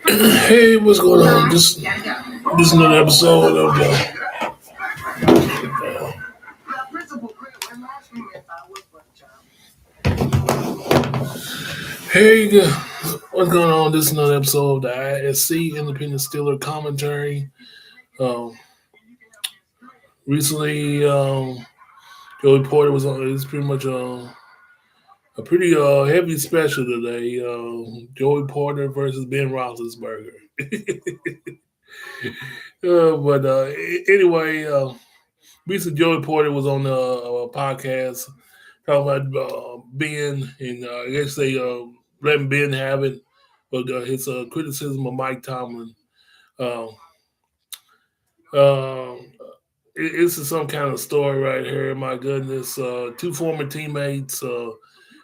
Hey, what's going on? This is another episode of Hey, what's going on? This is another episode of the ISC Independent Steeler Commentary. Um, recently, Joey Porter was on. It's pretty much a pretty heavy special today. Joey Porter versus Ben Roethlisberger. Anyway, recently Joey Porter was on a podcast talking about Ben, and I guess they letting Ben have it, but his criticism of Mike Tomlin. Um, um, this is some kind of story right here. My goodness, two former teammates. Both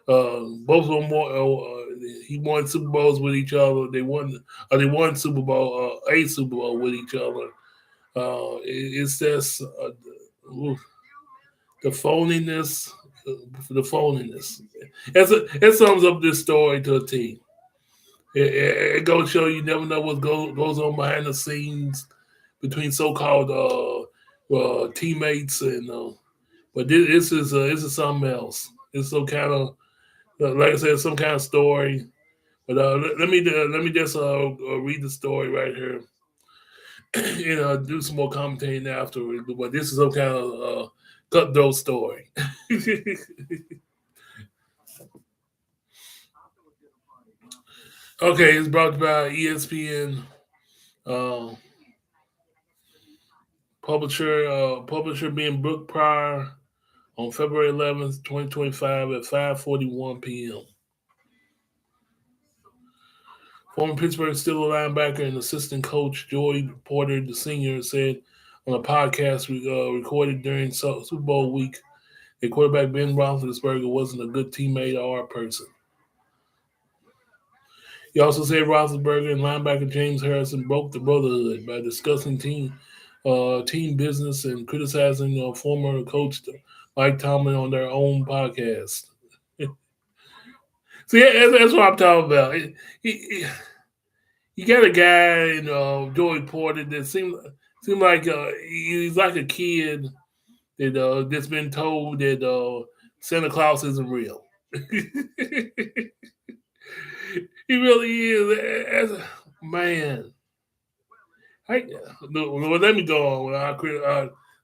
of them he won Super Bowls with each other. They won Super Bowl, a Super Bowl with each other. It's just the phoniness, the phoniness. It sums up this story to a T. It goes to show you never know what goes on behind the scenes between so-called teammates and. But this is something else. It's some kind of like I said, some kind of story. But let me just read the story right here and do some more commentating afterwards. But this is some kind of cutthroat story. Okay, it's brought by ESPN. Uh, publisher being Brooke Pryor on February 11th, 2025 at 5:41 p.m. Former Pittsburgh Steelers linebacker and assistant coach Joey Porter the senior said on a podcast recorded during Super Bowl week that quarterback Ben Roethlisberger wasn't a good teammate or a person. He also said Roethlisberger and linebacker James Harrison broke the brotherhood by discussing team business and criticizing former coach Mike Tomlin on their own podcast. See, that's what I'm talking about. You got a guy, Joey Porter, that seemed like he's like a kid that's been told that Santa Claus isn't real. He really is. Man. I, well, let me go on. I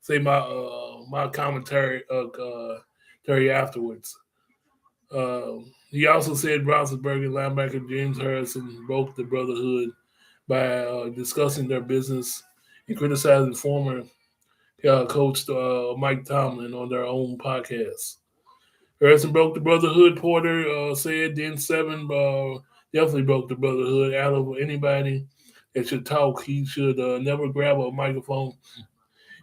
say my commentary afterwards. He also said Roethlisberger linebacker James Harrison broke the brotherhood by discussing their business and criticizing former coach Mike Tomlin on their own podcast. Harrison broke the brotherhood, Porter said. Then Seven definitely broke the brotherhood. Out of anybody that should talk, he should never grab a microphone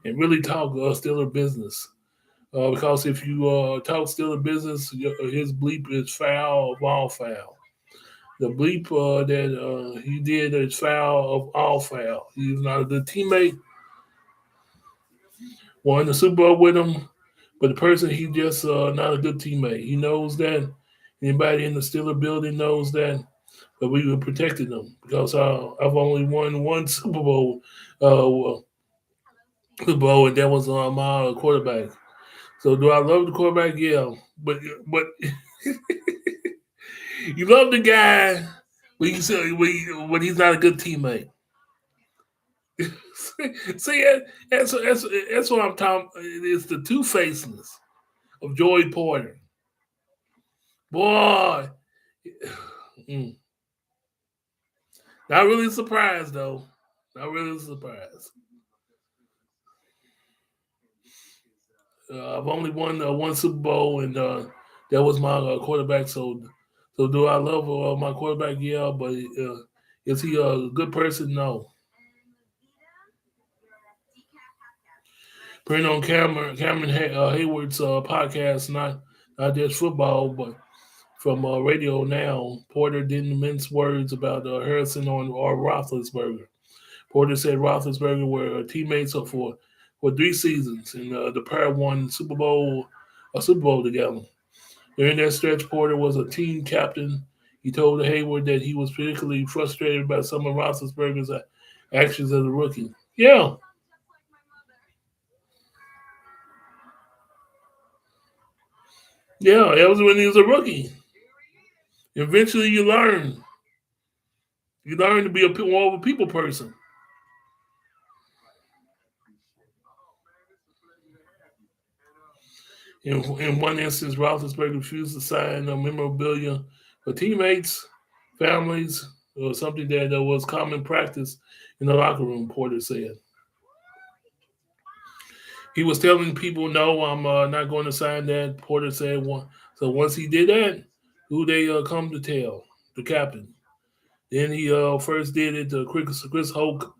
and really talk Steeler business. Because if you talk Steeler business, his bleep is foul of all foul. The bleep that he did is foul of all foul. He's not a good teammate. Won the Super Bowl with him, but the person he just not a good teammate. He knows that. Anybody in the Steeler building knows that. But we were protecting them because I've only won one uh, Super Bowl, and that was my quarterback. So do I love the quarterback? Yeah, but you love the guy, but you say when he's not a good teammate. See, that's what I'm talking. It's the two facedness of Joey Porter. Boy, mm, not really surprised though. Not really surprised. I've only won one Super Bowl, and that was my quarterback. So do I love my quarterback? Yeah, but is he a good person? No. Bring on Cameron Hayward's podcast, not just football, but from radio now. Porter didn't mince words about Harrison or Roethlisberger. Porter said Roethlisberger were teammates for 3 seasons, and the pair won a Super Bowl together. During that stretch, Porter was a team captain. He told Hayward that he was particularly frustrated by some of Roethlisberger's actions as a rookie. Yeah, yeah, that was when he was a rookie. Eventually, you learn. You learn to be more of a people person. In one instance, Roethlisberger refused to sign memorabilia for teammates, families, or something that was common practice in the locker room, Porter said. He was telling people, no, I'm not going to sign that, Porter said. So once he did that, who they come to tell? The captain. Then he first did it to Chris Hoke.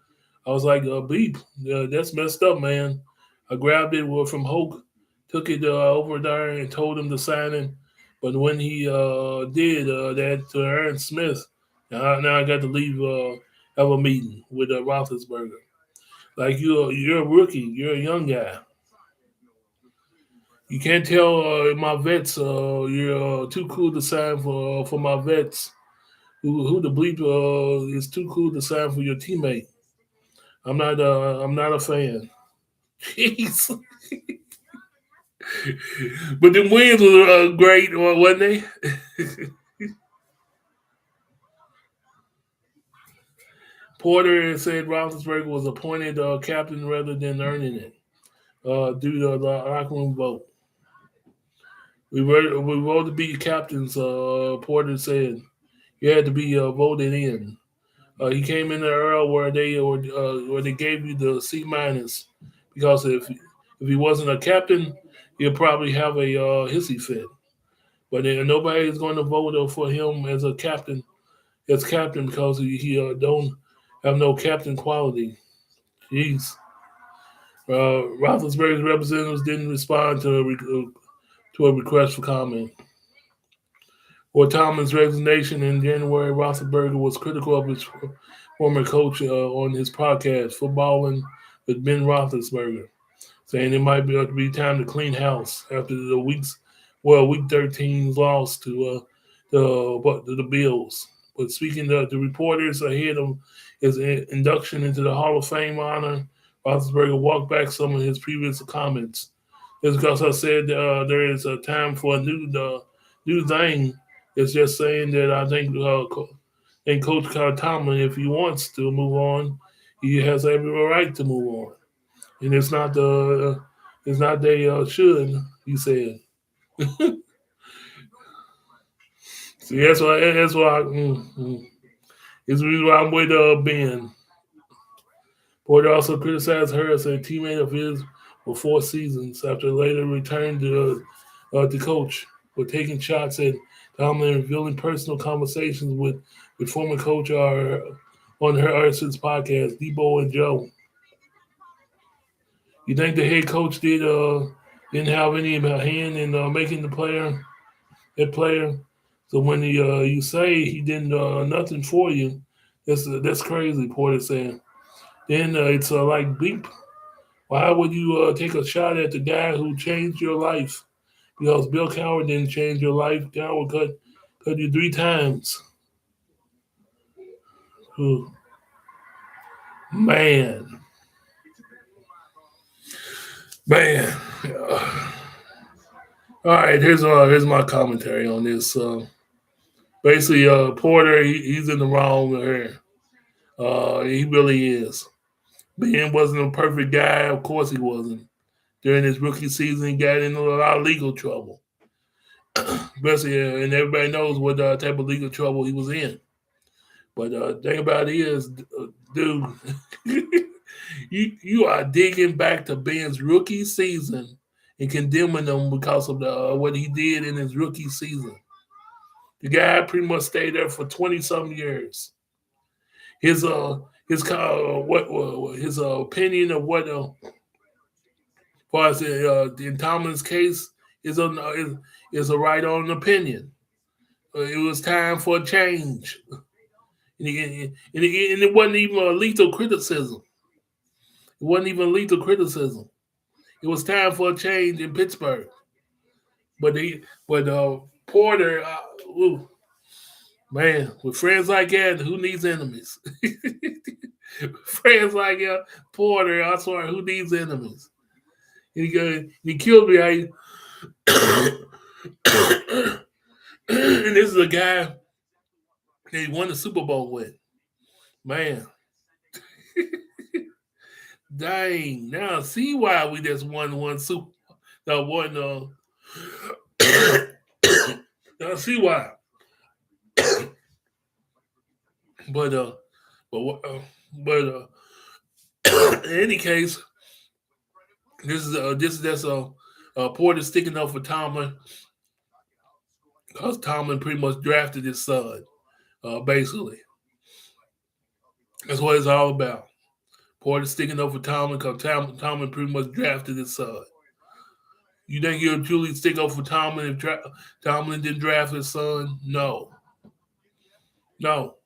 I was like, beep, that's messed up, man. I grabbed it from Hoke, took it over there and told him to sign it. But when he did that to Aaron Smith, now I got to leave, have a meeting with Roethlisberger. Like you're a rookie, you're a young guy. You can't tell my vets you're too cool to sign for my vets. Who the bleep is too cool to sign for your teammate? I'm not a fan. Jeez. But the wins were great, wasn't they? Porter said Roethlisberger was appointed captain rather than earning it due to the locker room vote. We were to be captains. Porter said you had to be voted in. He came in the era where they gave you the C minus because if he wasn't a captain, he'd probably have a hissy fit. But nobody is going to vote for him as captain because he don't have no captain quality. Jeez. Roethlisberger's representatives didn't respond to a request for comment. For Tomlin's resignation in January, Roethlisberger was critical of his former coach on his podcast, Footballing with Ben Roethlisberger, saying it might be time to clean house after week 13's loss to the Bills. But speaking to the reporters ahead of his induction into the Hall of Fame honor, Roethlisberger walked back some of his previous comments. Just because I said there is a time for a new thing, it's just saying that I think and Coach Tomlin, if he wants to move on, he has every right to move on, and it's not they should. He said. See, it's the reason why I'm with Ben. Porter also criticized Harris, a teammate of his, for 4 seasons after later returned to coach, for taking shots at Tomlin and revealing personal conversations with former coach on her Harrison's podcast, Debo and Joe. You think the head coach didn't have any hand in making that player? So when you say he didn't nothing for you, that's crazy. Porter saying. Then it's like beep. Why would you take a shot at the guy who changed your life? Because Bill Cowher didn't change your life. Cowher cut you 3 times. Ooh, man, man. All right, here's my commentary on this. Basically, Porter he's in the wrong here. He really is. Ben wasn't a perfect guy. Of course, he wasn't. During his rookie season, he got into a lot of legal trouble. Especially, and everybody knows what type of legal trouble he was in. But thing about it is, dude, you are digging back to Ben's rookie season and condemning him because of what he did in his rookie season. The guy pretty much stayed there for 20 some years. His opinion of what far as in Tomlin's case is a right on opinion. It was time for a change, and it wasn't even a lethal criticism. It wasn't even lethal criticism. It was time for a change in Pittsburgh. But Porter, ooh, Man, with friends like that, who needs enemies? Friends like Porter, I swear, who needs enemies? He killed me. And this is a guy that he won the Super Bowl with. Man, dang. Now see why we just won one Super. No, one. Now see why. But but but in any case, this is that's Porter sticking up for Tomlin because Tomlin pretty much drafted his son. Basically, that's what it's all about. Porter sticking up for Tomlin because Tomlin pretty much drafted his son. You think he'll truly stick up for Tomlin if Tomlin didn't draft his son? No, no.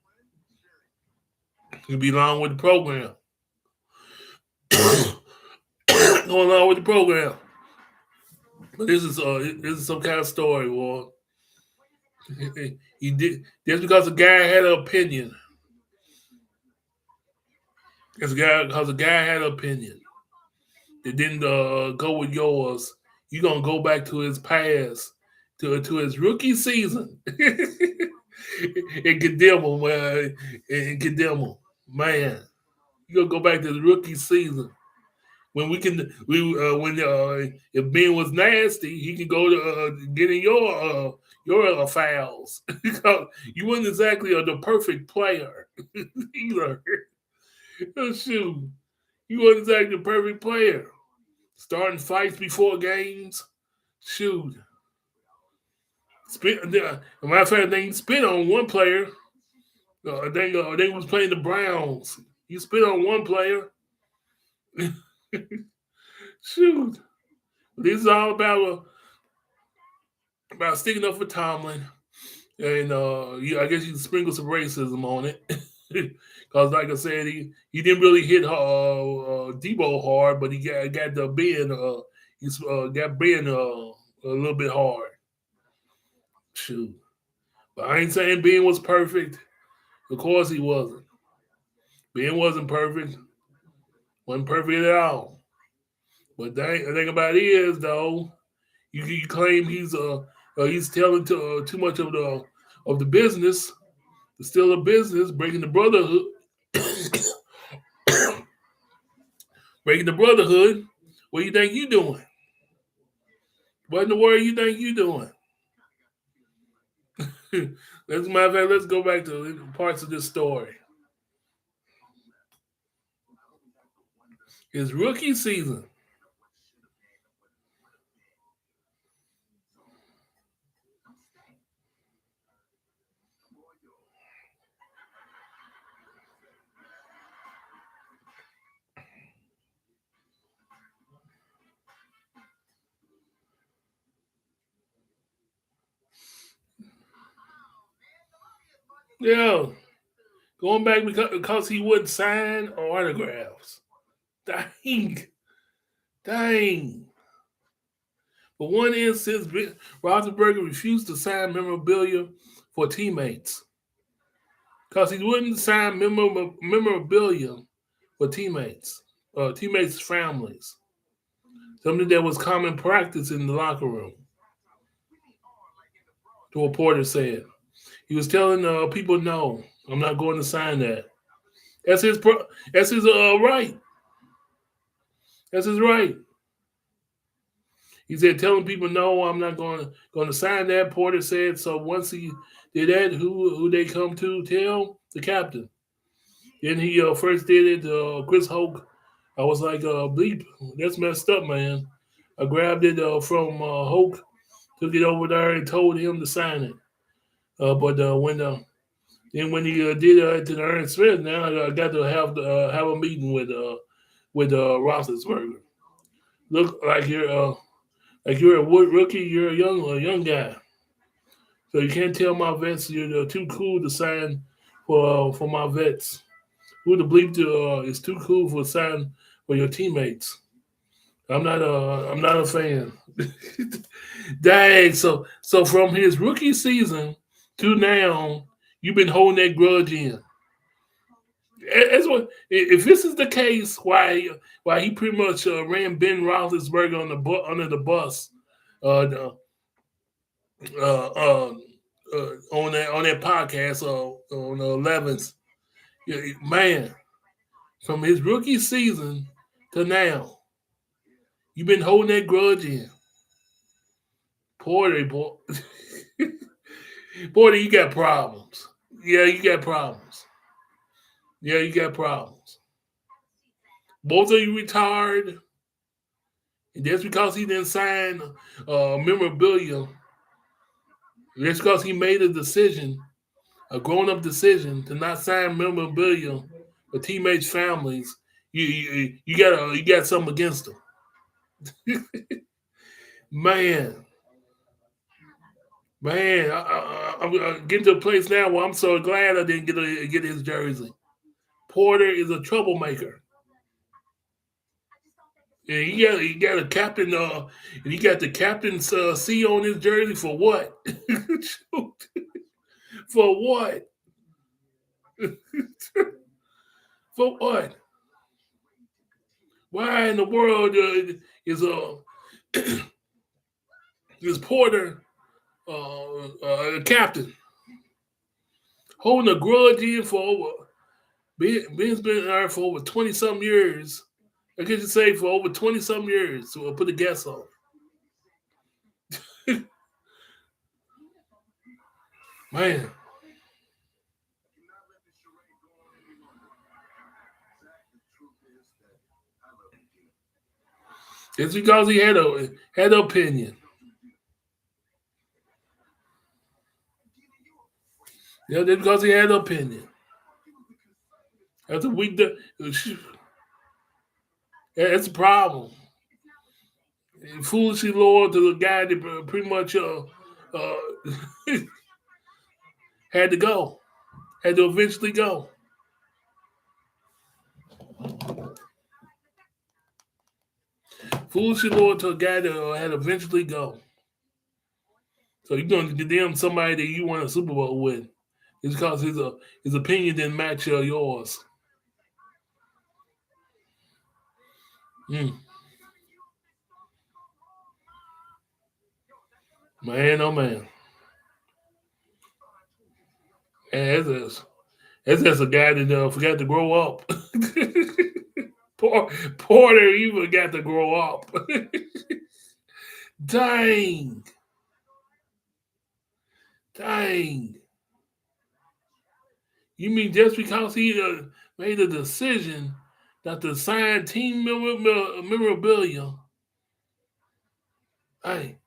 He'll be along with the program. Going along with the program. But this is some kind of story, boy. He did just because a guy had an opinion. Because a guy had an opinion that didn't go with yours. You're gonna go back to his past, to his rookie season, and condemn him, and condemn him, man. You gonna go back to the rookie season when when if Ben was nasty, he could go to get in your fouls because you weren't exactly the perfect player either. Oh, shoot, you weren't exactly the perfect player. Starting fights before games, shoot. Spit. Matter of fact, they spit on one player. They was playing the Browns. You spit on one player. Shoot. This is all about sticking up for Tomlin, and I guess you can sprinkle some racism on it, because like I said, he didn't really hit Debo hard, but he got the Ben got Ben a little bit hard. Shoot, but I ain't saying Ben was perfect. Of course he wasn't. Ben wasn't perfect. Wasn't perfect at all. But the thing about it is though, you claim he's telling too much of the business, still a business, breaking the brotherhood, breaking the brotherhood. What do you think you doing? What in the world you think you doing? As a matter of fact, let's go back to parts of this story. His rookie season. Yeah, going back because he wouldn't sign autographs. Dang, dang. But one instance, Roethlisberger refused to sign memorabilia for teammates because he wouldn't sign memorabilia for teammates' families. Something that was common practice in the locker room. The reporter said he was telling people, "No, I'm not going to sign that. That's his right. That's his right." He said, telling people, "No, I'm not going to sign that." Porter said. So once he did that, who they come to tell? The captain. Then he first did it. Chris Hoke. I was like, "Bleep, that's messed up, man." I grabbed it from Hoke, took it over there, and told him to sign it. But when he did it to the Ernest Smith, now I got to have a meeting with Roethlisberger. Look like you're a rookie, you're a young guy, so you can't tell my vets you're too cool to sign for my vets. Who the bleep is too cool for sign for your teammates? I'm not a fan. Dang. So from his rookie season to now, You've been holding that grudge in. That's what. If this is the case, why he pretty much ran Ben Roethlisberger under the bus, uh, on that podcast on the 11th, man, from his rookie season to now, you've been holding that grudge in. Porter, boy, Porter, you got problems. Yeah, you got problems. Yeah, you got problems. Both of you retired, and that's because he didn't sign memorabilia. That's because he made a decision, a grown-up decision, to not sign memorabilia for teammates' families. You got something against them, man. Man, I'm getting to a place now where I'm so glad I didn't get his jersey. Porter is a troublemaker. And he got a captain. And he got the captain's C on his jersey for what? For what? For what? Why in the world is is Porter a captain holding a grudge in for over? Ben's been there for over 20 some years. I guess you say for over 20 some years. So I'll put a guess on. Man. It's because he had an opinion. Yeah, that's because he had an opinion. That's a weak. That's a problem. Foolishly loyal to the guy that pretty much had to go, had to eventually go. Foolishly loyal to a guy that had to eventually go. So you're going to condemn somebody that you won a Super Bowl with. It's because his opinion didn't match yours. Mm. Man, oh man. And that's just a guy that forgot to grow up. Porter even got to grow up. Dang. Dang. You mean just because he made a decision not to sign team memorabilia? Hey,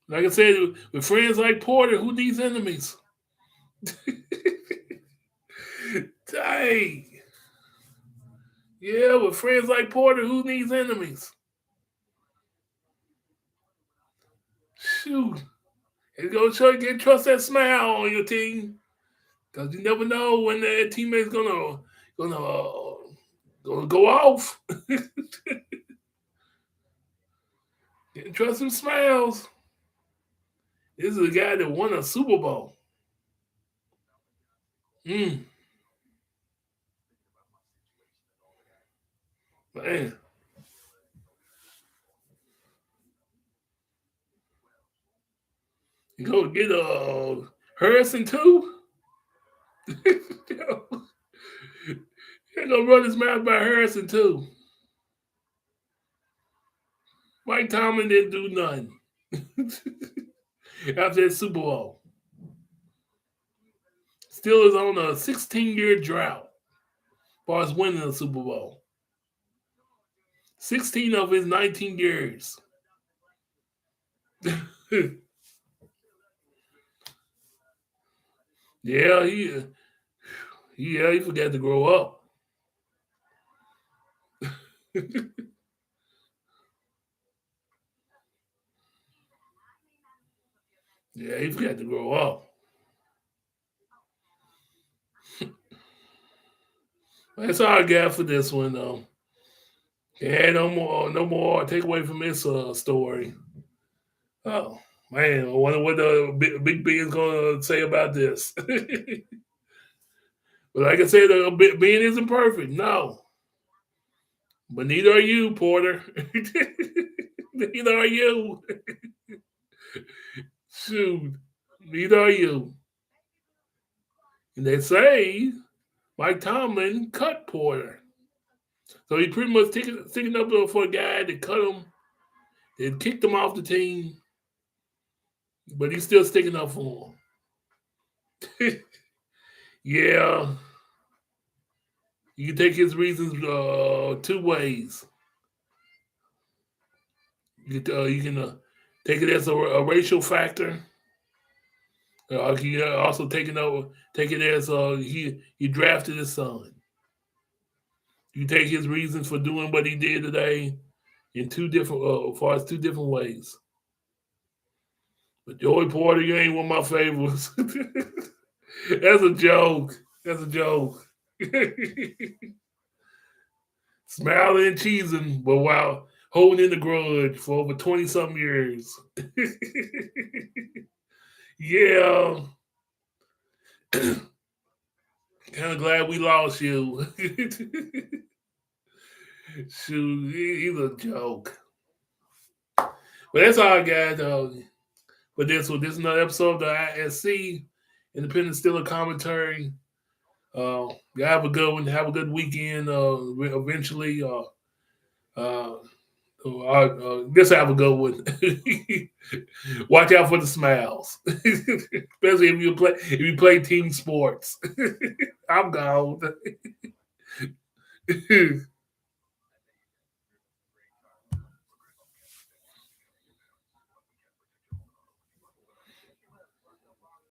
like I said, with friends like Porter, who needs enemies? Dang. Yeah, with friends like Porter, who needs enemies? Shoot. It's going to show you can trust that smile on your team. Because you never know when that teammate's gonna go off. Can't trust him smiles. This is a guy that won a Super Bowl. Mm, man. You go get Harrison too? You're gonna run his mouth by Harrison too. Mike Tomlin didn't do nothing after that Super Bowl. Still is on a 16-year drought as far as winning the Super Bowl. 16 of his 19 years. Yeah, he forgot to grow up. Yeah, he forgot to grow up. That's all I got for this one, though. Yeah, no more take away from this story. Oh, Man, I wonder what the Big B is going to say about this. But like I said, Ben isn't perfect. No. But neither are you, Porter. Neither are you. Shoot. Neither are you. And they say Mike Tomlin cut Porter. So he pretty much sticking up for a guy that cut him and kicked him off the team. But he's still sticking up for him. Yeah. You can take his reasons two ways. You can take it as a racial factor. You can also take it as he drafted his son. You take his reasons for doing what he did today in two different, as far as two different ways. But Joey Porter, you ain't one of my favorites. That's a joke. That's a joke. Smiling and cheesing, but while holding in the grudge for over 20 something years. Yeah. Kind of glad we lost you. Shoot, he's a joke. But that's all I got. But this is another episode of the ISC, Independent Steeler Commentary. Have a good one. Have a good weekend. Eventually, just have a good one. Watch out for the smiles, especially if you play team sports. I'm gone.